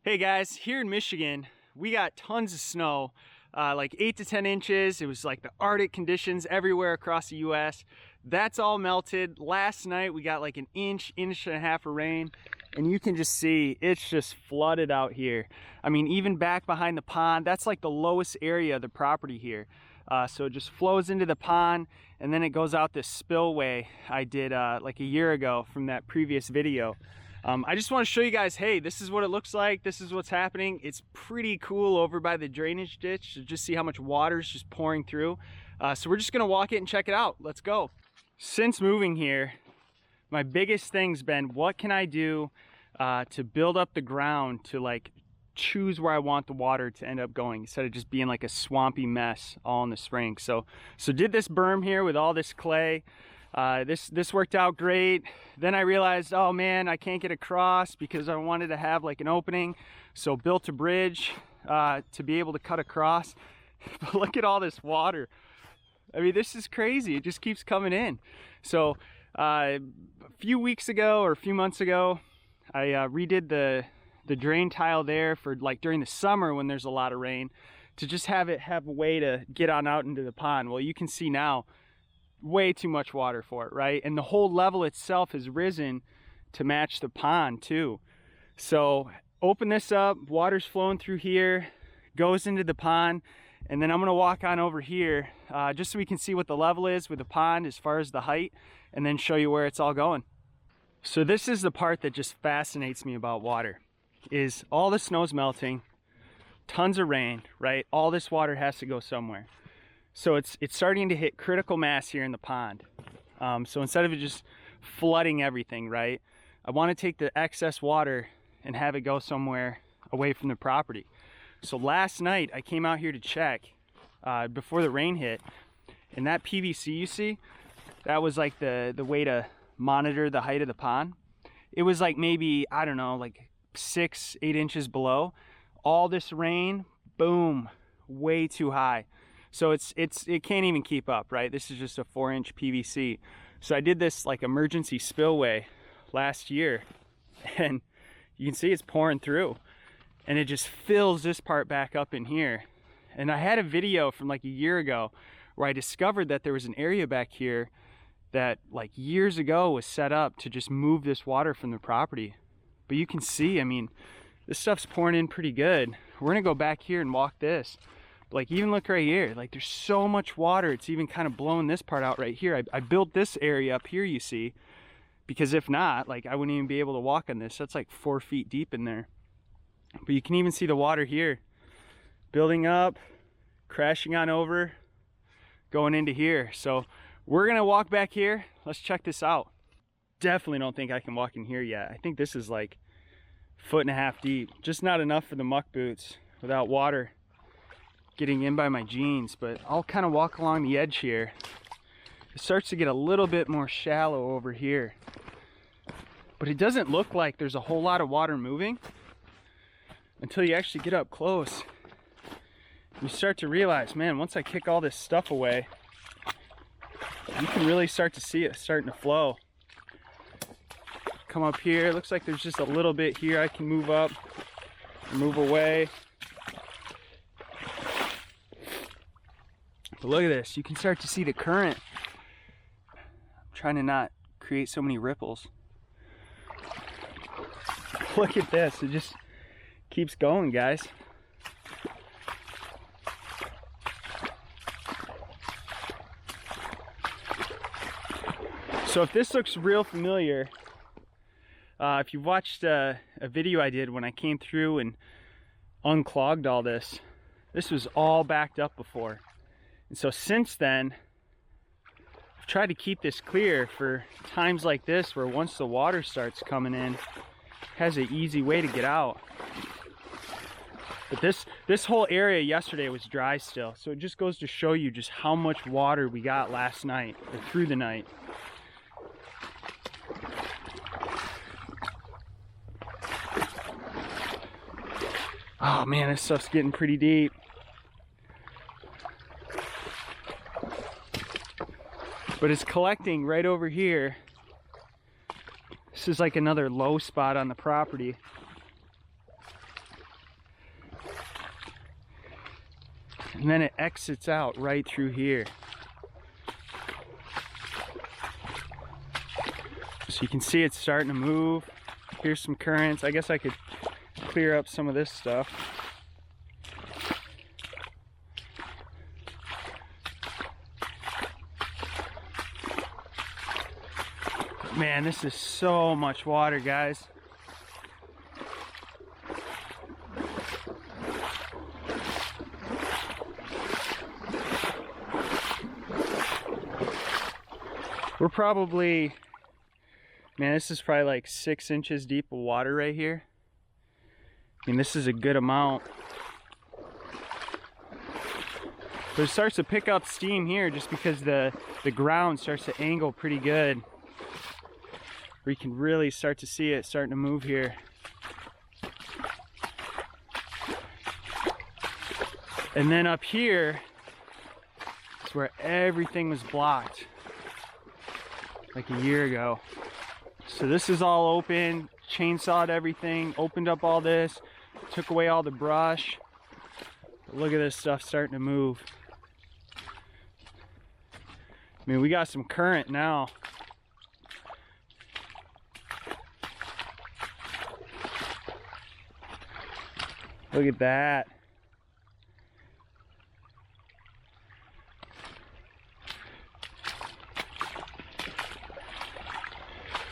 Hey guys, here in Michigan, we got tons of snow, like 8 to 10 inches. It was like the Arctic conditions everywhere across the US. That's all melted. Last night we got like an inch and a half of rain, and you can just see it's just flooded out here. I mean, even back behind the pond, that's like the lowest area of the property here. So it just flows into the pond, and then it goes out this spillway I did like a year ago from that previous video. I just want to show you guys, hey, this is what it looks like. This is what's happening. It's pretty cool over by the drainage ditch to just see how much water is just pouring through. So we're just going to walk it and check it out. Let's go. Since moving here, my biggest thing's been, what can I do to build up the ground to like choose where I want the water to end up going instead of just being like a swampy mess all in the spring. So did this berm here with all this clay. This worked out great. Then I realized, oh man, I can't get across because I wanted to have like an opening. So built a bridge to be able to cut across. But look at all this water. I mean, this is crazy. It just keeps coming in. So a few weeks ago or a few months ago, I redid the drain tile there for like during the summer when there's a lot of rain, to just have a way to get on out into the pond. Well, you can see now, way too much water for it, right? And the whole level itself has risen to match the pond too. So open this up, water's flowing through here, goes into the pond, and then I'm gonna walk on over here just so we can see what the level is with the pond as far as the height, and then show you where it's all going. So this is the part that just fascinates me about water, is all the snow's melting, tons of rain, right? All this water has to go somewhere. So it's starting to hit critical mass here in the pond. So instead of it just flooding everything, right, I want to take the excess water and have it go somewhere away from the property. So last night I came out here to check before the rain hit, and that PVC you see, that was like the way to monitor the height of the pond. It was like maybe, I don't know, like 6-8 inches below. All this rain, boom, way too high. So it can't even keep up, right? This is just a 4-inch PVC. So I did this like emergency spillway last year, and you can see it's pouring through, and it just fills this part back up in here. And I had a video from like a year ago where I discovered that there was an area back here that like years ago was set up to just move this water from the property. But you can see, I mean, this stuff's pouring in pretty good. We're gonna go back here and walk this. Like, even look right here, like there's so much water, it's even kind of blowing this part out right here. I built this area up here, you see, because if not, like I wouldn't even be able to walk on this. That's like 4 feet deep in there. But you can even see the water here building up, crashing on over, going into here. So we're gonna walk back here. Let's check this out. Definitely don't think I can walk in here yet. I think this is like 1.5 feet deep. Just not enough for the muck boots without water getting in by my jeans. But I'll kind of walk along the edge here. It starts to get a little bit more shallow over here, but it doesn't look like there's a whole lot of water moving until you actually get up close. You start to realize, man, once I kick all this stuff away, you can really start to see it starting to flow. Come up here, looks like there's just a little bit here I can move up, move away. But look at this, you can start to see the current. I'm trying to not create so many ripples. Look at this, it just keeps going, guys. So if this looks real familiar, if you've watched a video I did when I came through and unclogged all this, this was all backed up before. And so since then, I've tried to keep this clear for times like this where once the water starts coming in, it has an easy way to get out. But this whole area yesterday was dry still, so it just goes to show you just how much water we got last night, or through the night. Oh man, this stuff's getting pretty deep. But it's collecting right over here. This is like another low spot on the property. And then it exits out right through here. So you can see it's starting to move. Here's some currents. I guess I could clear up some of this stuff. Man, this is so much water, guys. We're probably, man, this is probably like 6 inches deep of water right here. I mean, this is a good amount. But it starts to pick up steam here just because the ground starts to angle pretty good. Where you can really start to see it starting to move here. And then up here is where everything was blocked like a year ago. So this is all open, chainsawed everything, opened up all this, took away all the brush. But look at this stuff starting to move. I mean, we got some current now. Look at that.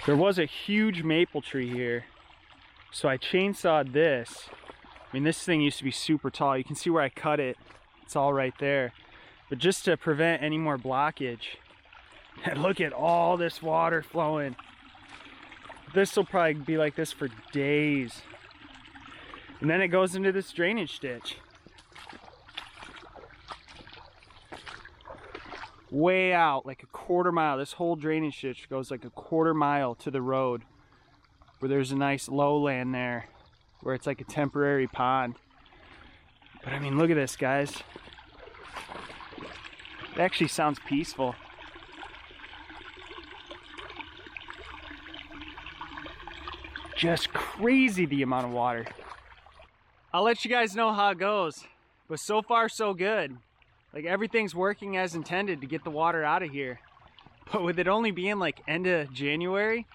There was a huge maple tree here, so I chainsawed this. I mean, this thing used to be super tall. You can see where I cut it. It's all right there. But just to prevent any more blockage. And look at all this water flowing. This will probably be like this for days. And then it goes into this drainage ditch. Way out, like a quarter mile. This whole drainage ditch goes like a quarter mile to the road, where there's a nice lowland there, where it's like a temporary pond. But I mean, look at this, guys. It actually sounds peaceful. Just crazy the amount of water. I'll let you guys know how it goes, but so far so good. Like, everything's working as intended to get the water out of here. But with it only being like end of January,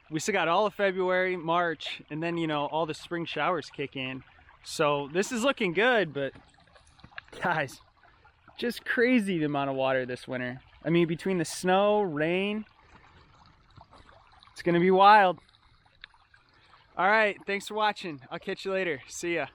we still got all of February, March, and then, you know, all the spring showers kick in. So this is looking good, but guys, just crazy the amount of water this winter. I mean, between the snow, rain, it's gonna be wild. All right, thanks for watching. I'll catch you later. See ya.